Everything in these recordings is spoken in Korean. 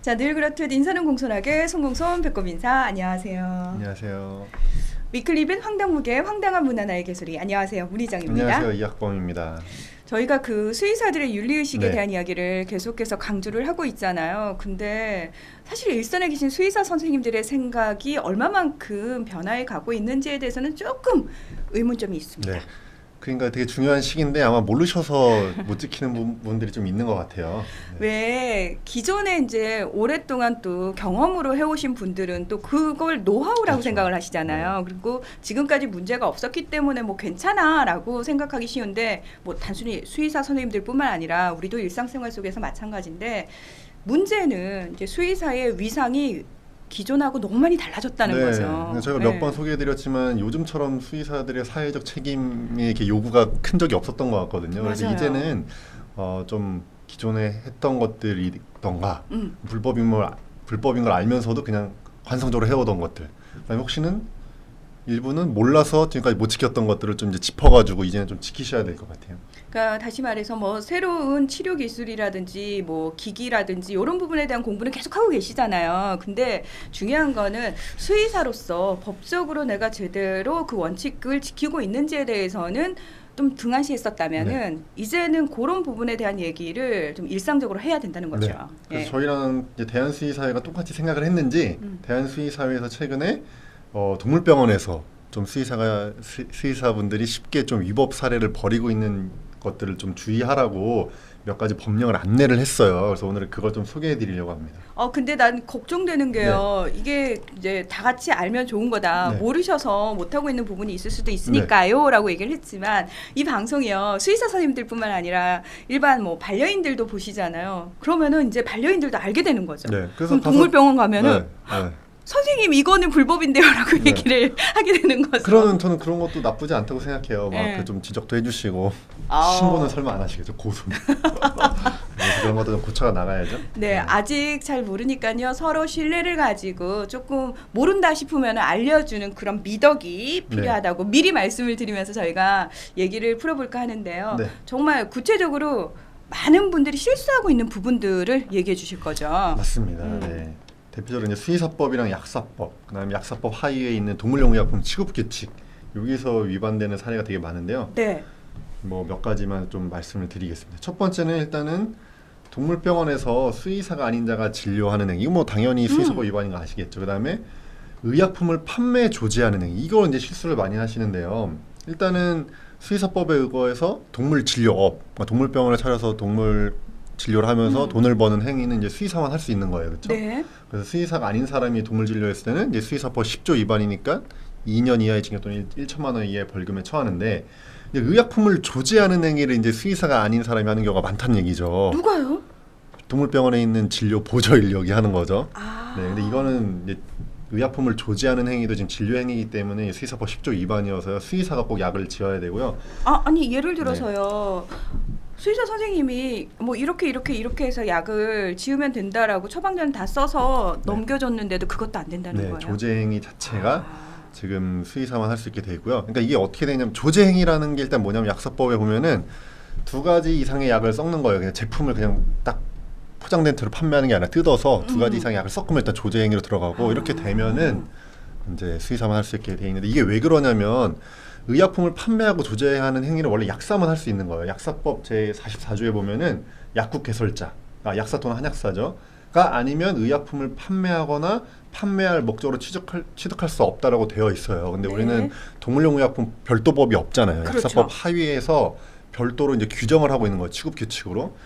자, 늘 그렇듯 인사는 공손하게 송공손 배꼽 인사. 안녕하세요. 안녕하세요. 위클리빈 황당무계 황당한 문화 나의 개소리. 안녕하세요. 문희정입니다. 안녕하세요. 이학범입니다. 저희가 그 수의사들의 윤리의식에 네. 대한 이야기를 계속해서 강조를 하고 있잖아요. 근데 사실 일선에 계신 수의사 선생님들의 생각이 얼마만큼 변화해 가고 있는지에 대해서는 조금 의문점이 있습니다. 네. 그러니까 되게 중요한 시기인데 아마 모르셔서 못 지키는 분들이 좀 있는 것 같아요. 네. 왜 기존에 이제 오랫동안 또 경험으로 해오신 분들은 또 그걸 노하우라고 그렇죠. 생각을 하시잖아요. 그리고 지금까지 문제가 없었기 때문에 뭐 괜찮아라고 생각하기 쉬운데 뭐 단순히 수의사 선생님들뿐만 아니라 우리도 일상생활 속에서 마찬가지인데 문제는 이제 수의사의 위상이 기존하고 너무 많이 달라졌다는 거죠. 그러니까 저희가 몇 번 소개해드렸지만 요즘처럼 수의사들의 사회적 책임이 이렇게 요구가 큰 적이 없었던 것 같거든요. 그래서 맞아요. 이제는 좀 기존에 했던 것들이던가 불법인 걸 알면서도 그냥 관성적으로 해오던 것들. 그다음에 혹시는 일부는 몰라서 지금까지 못 지켰던 것들을 좀 이제 짚어가지고 이제는 좀 지키셔야 될 것 같아요. 그러니까 다시 말해서 뭐 새로운 치료 기술이라든지 뭐 기기라든지 이런 부분에 대한 공부는 계속 하고 계시잖아요. 근데 중요한 거는 수의사로서 법적으로 내가 제대로 그 원칙을 지키고 있는지에 대해서는 좀 등한시했었다면은 이제는 그런 부분에 대한 얘기를 좀 일상적으로 해야 된다는 거죠. 네. 그래서 예. 저희랑 이제 대한수의사회가 똑같이 생각을 했는지 대한수의사회에서 최근에 동물병원에서 좀 수의사분들이 쉽게 좀 위법 사례를 벌이고 있는 것들을 좀 주의하라고 몇 가지 법령을 안내를 했어요. 그래서 오늘 그걸 좀 소개해드리려고 합니다. 근데 난 걱정되는 게요. 이게 이제 다 같이 알면 좋은 거다. 네. 모르셔서 못하고 있는 부분이 있을 수도 있으니까요. 라고 얘기를 했지만 이 방송이요. 수의사 선생님들뿐만 아니라 일반 뭐 반려인들도 보시잖아요. 그러면은 이제 반려인들도 알게 되는 거죠. 네, 그래서 그럼 동물병원 가면은 네. 선생님 이거는 불법인데요라고 네. 얘기를 하게 되는 거죠. 그러면 저는 그런 것도 나쁘지 않다고 생각해요. 네. 막 좀 지적도 해주시고 아. 신고는 설마 안 하시겠죠? 고소. 그래서 그런 것도 좀 고쳐가 나가야죠. 네, 아직 잘 모르니까요. 서로 신뢰를 가지고 조금 모른다 싶으면 알려주는 그런 미덕이 필요하다고 미리 말씀을 드리면서 저희가 얘기를 풀어볼까 하는데요. 네. 정말 구체적으로 많은 분들이 실수하고 있는 부분들을 얘기해 주실 거죠. 맞습니다. 네. 대표적으로 이제 수의사법이랑 약사법, 그다음에 약사법 하위에 있는 동물용의약품 취급 규칙 여기서 위반되는 사례가 되게 많은데요. 네. 뭐 몇 가지만 좀 말씀을 드리겠습니다. 첫 번째는 일단은 동물병원에서 수의사가 아닌 자가 진료하는 행위, 이거 뭐 당연히 수의사법 위반인 거 아시겠죠. 그다음에 의약품을 판매 조제하는 행위, 이거 이제 실수를 많이 하시는데요. 일단은 수의사법에 의거해서 동물 진료업, 그러니까 동물병원을 차려서 동물 진료를 하면서 돈을 버는 행위는 이제 수의사만 할 수 있는 거예요, 그렇죠? 네. 그래서 수의사가 아닌 사람이 동물 진료했을 때는 이제 수의사법 10조 위반이니까 2년 이하의 징역 또는 1천만 원 이하의 벌금에 처하는데 이제 의약품을 조제하는 행위를 이제 수의사가 아닌 사람이 하는 경우가 많다는 얘기죠. 누가요? 동물병원에 있는 진료 보조 인력이 하는 거죠. 아. 네, 근데 이거는 이제 의약품을 조제하는 행위도 지금 진료 행위이기 때문에 수의사법 10조 위반이어서요. 수의사가 꼭 약을 지어야 되고요. 아니 예를 들어서요. 수의사 선생님이 뭐 이렇게 해서 약을 지으면 된다라고 처방전 다 써서 넘겨줬는데도 그것도 안 된다는 네, 거예요. 조제 행위 자체가 지금 수의사만 할 수 있게 돼 있고요. 그러니까 이게 어떻게 되냐면 조제 행위라는 게 일단 뭐냐면 약사법에 보면은 두 가지 이상의 약을 섞는 거예요. 그냥 제품을 그냥 딱 포장된 채로 판매하는 게 아니라 뜯어서 두 가지 이상의 약을 섞으면 일단 조제 행위로 들어가고 이렇게 되면은 이제 수의사만 할 수 있게 돼 있는데 이게 왜 그러냐면 의약품을 판매하고 조제하는 행위를 원래 약사만 할 수 있는 거예요. 약사법 제 44조에 보면은 약국 개설자, 약사 또는 한약사죠.가 아니면 의약품을 판매하거나 판매할 목적으로 취득할 수 없다라고 되어 있어요. 근데 우리는 동물용 의약품 별도법이 없잖아요. 그렇죠. 약사법 하위에서 별도로 이제 규정을 하고 있는 거예요. 취급 규칙으로.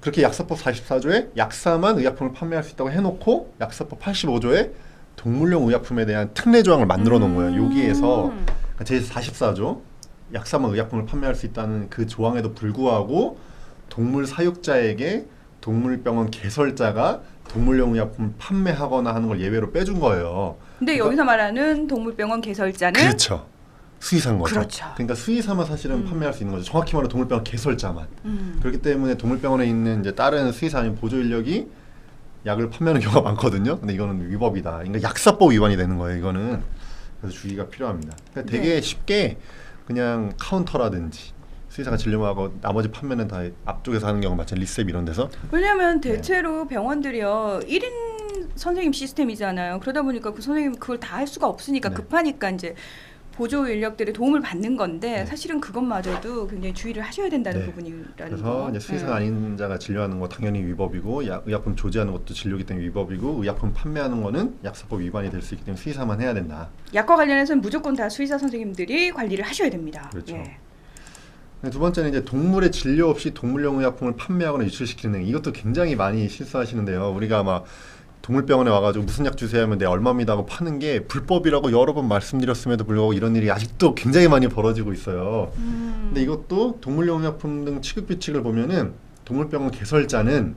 그렇게 약사법 44조에 약사만 의약품을 판매할 수 있다고 해놓고 약사법 85조에 동물용 의약품에 대한 특례 조항을 만들어 놓은 거예요. 여기에서 제 44조 약사만 의약품을 판매할 수 있다는 그 조항에도 불구하고 동물 사육자에게 동물병원 개설자가 동물용 의약품을 판매하거나 하는 걸 예외로 빼준 거예요. 근데 그러니까, 여기서 말하는 동물병원 개설자는 그렇죠. 수의사인 거죠. 그렇죠. 그러니까 수의사만 사실은 판매할 수 있는 거죠. 정확히 말하면 동물병원 개설자만. 그렇기 때문에 동물병원에 있는 이제 다른 수의사 아니면 보조 인력이 약을 판매하는 경우가 많거든요. 근데 이거는 위법이다. 그러니까 약사법 위반이 되는 거예요. 이거는. 그래서 주의가 필요합니다. 그러니까 되게 쉽게 그냥 카운터라든지 수의사가 진료하고 나머지 판매는 다 앞쪽에서 하는 경우 마찬가지 리셉 이런 데서. 왜냐하면 대체로 병원들이요 1인 선생님 시스템이잖아요. 그러다 보니까 그 선생님 그걸 다 할 수가 없으니까 네. 급하니까 이제 보조 인력들의 도움을 받는 건데 네. 사실은 그것마저도 굉장히 주의를 하셔야 된다는 네. 부분이라는 그래서 거. 이제 수의사가 아닌 자가 진료하는 거 당연히 위법이고 의약품 조제하는 것도 진료기 때문에 위법이고 의약품 판매하는 거는 약사법 위반이 될 수 있기 때문에 수의사만 해야 된다. 약과 관련해서는 무조건 다 수의사 선생님들이 관리를 하셔야 됩니다. 그렇죠. 예. 두 번째는 이제 동물의 진료 없이 동물용 의약품을 판매하거나 유출시키는 행 이것도 굉장히 많이 실수하시는데요. 우리가 막 동물병원에 와가지고 무슨 약 주세요 하면 네 얼마입니다 하고 파는 게 불법이라고 여러 번 말씀드렸음에도 불구하고 이런 일이 아직도 굉장히 많이 벌어지고 있어요. 근데 이것도 동물용 의약품 등 취급 규칙을 보면은 동물병원 개설자는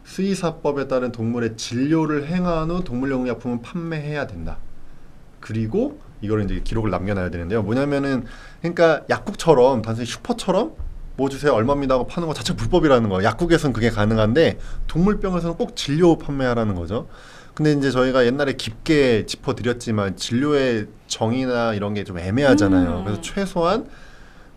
수의사법에 따른 동물의 진료를 행한 후 동물용 의약품은 판매해야 된다. 그리고 이걸 이제 기록을 남겨놔야 되는데요. 뭐냐면은 그러니까 약국처럼 단순히 슈퍼처럼 뭐 주세요 얼마입니다 하고 파는 거 자체 불법이라는 거예요. 약국에서는 그게 가능한데 동물병원에서는 꼭 진료 판매하라는 거죠. 근데 이제 저희가 옛날에 깊게 짚어드렸지만 진료의 정의나 이런 게 좀 애매하잖아요. 그래서 최소한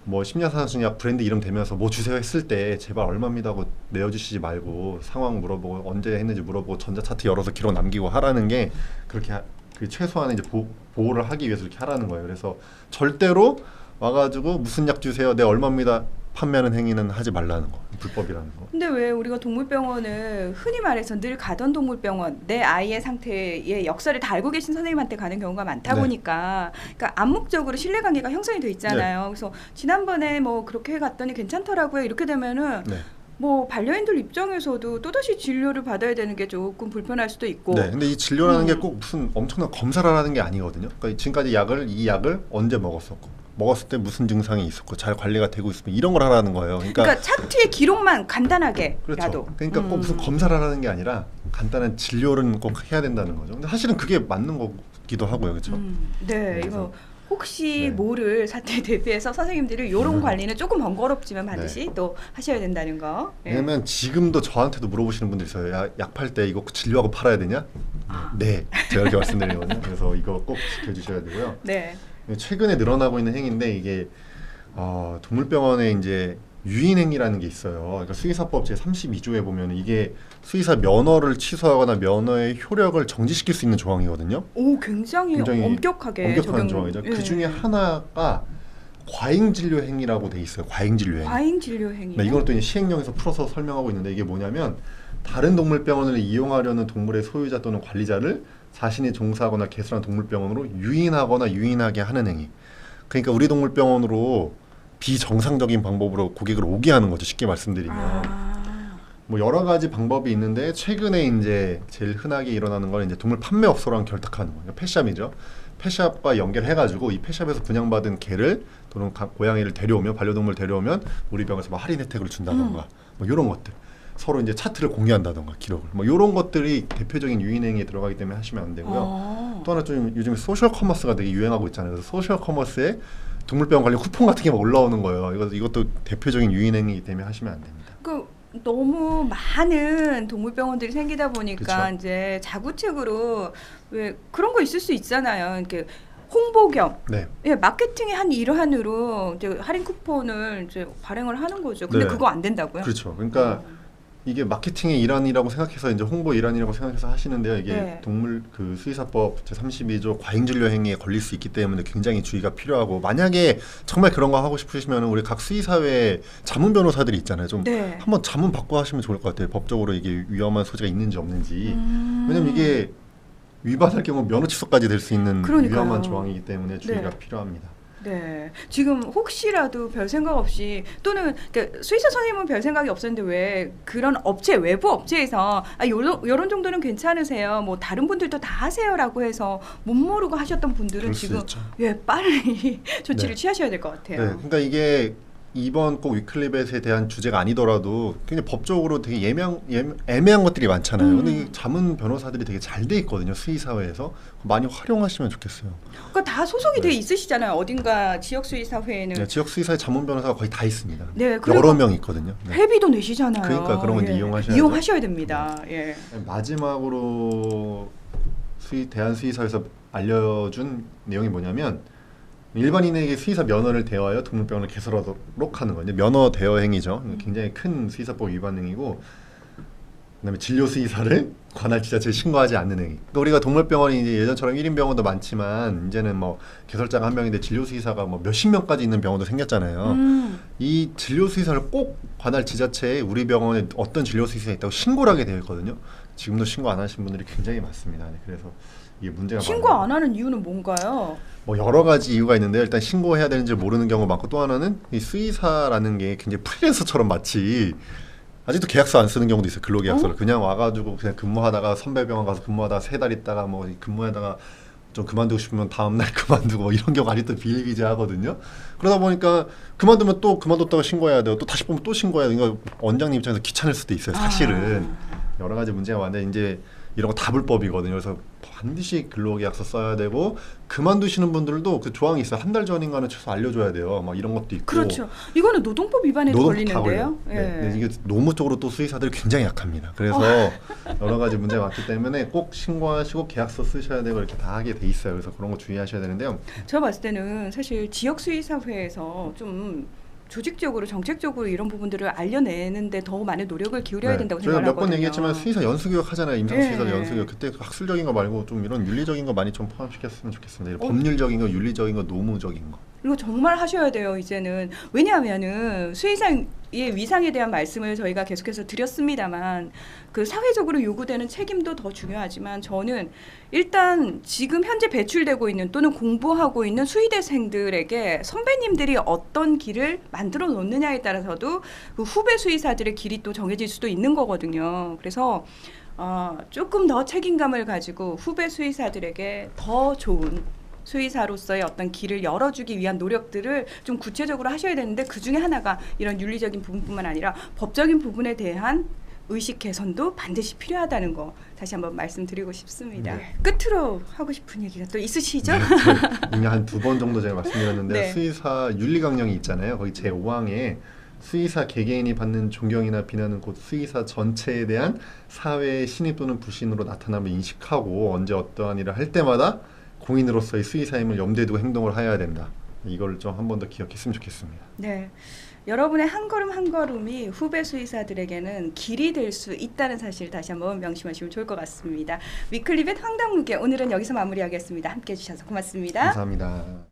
뭐 심야산수약 브랜드 이름 대면서 뭐 주세요 했을 때 제발 얼마입니다 하고 내어주시지 말고 상황 물어보고 언제 했는지 물어보고 전자차트 열어서 기록 남기고 하라는 게 그렇게 그 최소한의 이제 보호를 하기 위해서 이렇게 하라는 거예요. 그래서 절대로 와가지고 무슨 약 주세요 네 얼마입니다 판매하는 행위는 하지 말라는 거. 불법이라는 거. 근데 왜 우리가 동물병원을 흔히 말해서 늘 가던 동물병원 내 아이의 상태의 역사를 다 알고 계신 선생님한테 가는 경우가 많다 네. 보니까 그러니까 암묵적으로 신뢰관계가 형성이 돼 있잖아요. 그래서 지난번에 뭐 그렇게 갔더니 괜찮더라고요. 이렇게 되면은 네. 뭐 반려인들 입장에서도 또다시 진료를 받아야 되는 게 조금 불편할 수도 있고. 네. 근데 이 진료라는 게 꼭 무슨 엄청난 검사를 하는 게 아니거든요. 그러니까 지금까지 이 약을 언제 먹었었고 먹었을 때 무슨 증상이 있었고 잘 관리가 되고 있으면 이런 걸 하라는 거예요. 그러니까 차트의 기록만 간단하게라도. 그렇죠. 그러니까 꼭 무슨 검사를 하라는 게 아니라 간단한 진료는 꼭 해야 된다는 거죠. 근데 사실은 그게 맞는 거기도 하고요. 그렇죠? 네, 그래서- 이거 혹시 네. 모를 사태에 대비해서 선생님들이 이런 관리는 조금 번거롭지만 반드시 네. 또 하셔야 된다는 거. 예. 왜냐면 지금도 저한테도 물어보시는 분들 있어요. 약 팔 때 이거 진료하고 팔아야 되냐? 네. 제가 이렇게 말씀드리거든요. 그래서 이거 꼭 지켜주셔야 되고요. 네. 최근에 늘어나고 있는 행위인데 이게 동물병원에 이제 유인행위라는 게 있어요. 그러니까 수의사법 제 32조에 보면 이게 수의사 면허를 취소하거나 면허의 효력을 정지시킬 수 있는 조항이거든요. 오, 굉장히 엄격하게 엄격한 적용. 조항이죠. 예. 그 중에 하나가 과잉진료 행위라고 돼 있어요. 과잉진료 행위. 과잉 진료 행위. 네, 이걸 또 이제 시행령에서 풀어서 설명하고 있는데 이게 뭐냐면 다른 동물병원을 이용하려는 동물의 소유자 또는 관리자를 자신이 종사하거나 개설한 동물병원으로 유인하거나 유인하게 하는 행위. 그러니까 우리 동물병원으로 비정상적인 방법으로 고객을 오게 하는 거죠. 쉽게 말씀드리면. 뭐 여러 가지 방법이 있는데 최근에 이제 제일 흔하게 일어나는 건 이제 동물 판매업소랑 결탁하는 거예요. 펫샵이죠. 펫샵과 연결해가지고 이 펫샵에서 분양받은 개를 또는 고양이를 데려오면 반려동물 데려오면 우리 병원에서 뭐 할인 혜택을 준다던가 뭐 이런 것들. 서로 이제 차트를 공유한다던가 기록을 뭐 이런 것들이 대표적인 유인행위에 들어가기 때문에 하시면 안 되고요. 또 하나 좀 요즘에 소셜 커머스가 되게 유행하고 있잖아요. 그래서 소셜 커머스에 동물병원 관련 쿠폰 같은 게 막 올라오는 거예요. 이것도 대표적인 유인행위이기 때문에 하시면 안 됩니다. 너무 많은 동물병원들이 생기다 보니까 그쵸. 이제 자구책으로 왜 그런 거 있을 수 있잖아요. 이렇게 홍보 겸 네. 예, 마케팅의 한 일환으로 이제 할인 쿠폰을 이제 발행을 하는 거죠. 근데 네. 그거 안 된다고요? 그렇죠. 그러니까 이게 마케팅의 일환이라고 생각해서 이제 홍보 일환이라고 생각해서 하시는데요. 이게 네. 동물 그 수의사법 제 32조 과잉진료 행위에 걸릴 수 있기 때문에 굉장히 주의가 필요하고 만약에 정말 그런 거 하고 싶으시면 우리 각 수의사회 자문 변호사들이 있잖아요. 좀 네. 한번 자문 받고 하시면 좋을 것 같아요. 법적으로 이게 위험한 소지가 있는지 없는지. 왜냐면 이게 위반할 경우 면허 취소까지 될 수 있는 그러니까요. 위험한 조항이기 때문에 주의가 네. 필요합니다. 네. 지금 혹시라도 별 생각 없이 또는 그러니까 수의사 선생님은 별 생각이 없었는데 왜 그런 업체 외부 업체에서 요런 정도는 괜찮으세요. 뭐 다른 분들도 다 하세요라고 해서 못 모르고 하셨던 분들은 그럴 수 지금 있죠. 예, 빨리 조치를 네. 취하셔야 될 것 같아요. 네, 그러니까 이게 이번 꼭 위클리벳에 대한 주제가 아니더라도 굉장히 법적으로 되게 애매한 것들이 많잖아요. 근데 이 자문 변호사들이 되게 잘 돼 있거든요. 수의사회에서 많이 활용하시면 좋겠어요. 그러니까 다 소속이 돼 있으시잖아요. 어딘가 지역 수의사회에는 네, 지역 수의사회 자문 변호사가 거의 다 있습니다. 네, 그리고 여러 명 있거든요. 네. 회비도 내시잖아요. 그러니까 그런 거 이제 이용하셔야죠. 이용하셔야 됩니다. 예. 마지막으로 대한수의사에서 알려준 내용이 뭐냐면 일반인에게 수의사 면허를 대여하여 동물병원을 개설하도록 하는 거예요. 면허 대여 행위죠. 굉장히 큰 수의사법 위반 행위고, 그다음에 진료 수의사를 관할 지자체에 신고하지 않는 행위. 그러니까 우리가 동물병원이 이제 예전처럼 1인 병원도 많지만 이제는 뭐 개설자가 한 명인데 진료 수의사가 뭐 몇십 명까지 있는 병원도 생겼잖아요. 이 진료 수의사를 꼭 관할 지자체에 우리 병원에 어떤 진료 수의사가 있다고 신고를 하게 되어 있거든요. 지금도 신고 안 하신 분들이 굉장히 많습니다. 네, 그래서 이게 문제가 신고 많아요. 안 하는 이유는 뭔가요? 뭐 여러 가지 이유가 있는데 일단 신고해야 되는지 모르는 경우가 많고, 또 하나는 이 수의사라는 게 굉장히 프리랜서처럼 마치 아직도 계약서 안 쓰는 경우도 있어요. 근로계약서를 그냥 와가지고 그냥 근무하다가 선배 병원 가서 근무하다가 3달 있다가 뭐 근무하다가 좀 그만두고 싶으면 다음 날 그만두고 뭐 이런 경우가 아직도 비일비재하거든요. 그러다 보니까 그만두면 또 그만뒀다가 신고해야 돼요. 또 다시 보면 또 신고해야 돼요. 그러니까 원장님 입장에서 귀찮을 수도 있어요. 사실은 여러 가지 문제가 많은데 이제 이런 거 다 불법이거든요. 그래서 반드시 근로계약서 써야 되고, 그만두시는 분들도 그 조항이 있어요. 한 달 전인가는 최소 알려줘야 돼요. 막 이런 것도 있고. 그렇죠. 이거는 노동법 위반에도 노동법 다 걸리는데요. 걸려요. 네. 근데 이게 노무 쪽으로 또 수의사들이 굉장히 약합니다. 그래서 여러 가지 문제가 많기 때문에 꼭 신고하시고 계약서 쓰셔야 되고 이렇게 다 하게 돼 있어요. 그래서 그런 거 주의하셔야 되는데요. 제가 봤을 때는 사실 지역 수의사회에서 좀 조직적으로 정책적으로 이런 부분들을 알려내는데 더 많은 노력을 기울여야 된다고 저희가 몇 생각하거든요. 번 얘기했지만 수의사 연수교육 하잖아요. 임상수의사 네. 연수교육. 그때 학술적인 거 말고 좀 이런 윤리적인 거 많이 좀 포함시켰으면 좋겠습니다. 이런 어. 법률적인 거, 윤리적인 거, 노무적인 거. 이거 정말 하셔야 돼요. 이제는 왜냐하면은 수의사의 위상에 대한 말씀을 저희가 계속해서 드렸습니다만, 그 사회적으로 요구되는 책임도 더 중요하지만, 저는 일단 지금 현재 배출되고 있는 또는 공부하고 있는 수의대생들에게 선배님들이 어떤 길을 만들어 놓느냐에 따라서도 그 후배 수의사들의 길이 또 정해질 수도 있는 거거든요. 그래서 조금 더 책임감을 가지고 후배 수의사들에게 더 좋은 수의사로서의 어떤 길을 열어주기 위한 노력들을 좀 구체적으로 하셔야 되는데, 그 중에 하나가 이런 윤리적인 부분뿐만 아니라 법적인 부분에 대한 의식 개선도 반드시 필요하다는 거 다시 한번 말씀드리고 싶습니다. 네. 끝으로 하고 싶은 얘기가 또 있으시죠? 이미 한 2번 정도 제가 말씀드렸는데 네. 수의사 윤리 강령이 있잖아요. 거기 제5항에 수의사 개개인이 받는 존경이나 비난은 곧 수의사 전체에 대한 사회의 신입 또는 불신으로 나타남을 인식하고, 언제 어떠한 일을 할 때마다 공인으로서의 수의사임을 염두에 두고 행동을 해야 된다. 이걸 좀 한 번 더 기억했으면 좋겠습니다. 네. 여러분의 한 걸음 한 걸음이 후배 수의사들에게는 길이 될 수 있다는 사실 다시 한번 명심하시면 좋을 것 같습니다. 위클리벳 황당무계, 오늘은 여기서 마무리하겠습니다. 함께해 주셔서 고맙습니다. 감사합니다.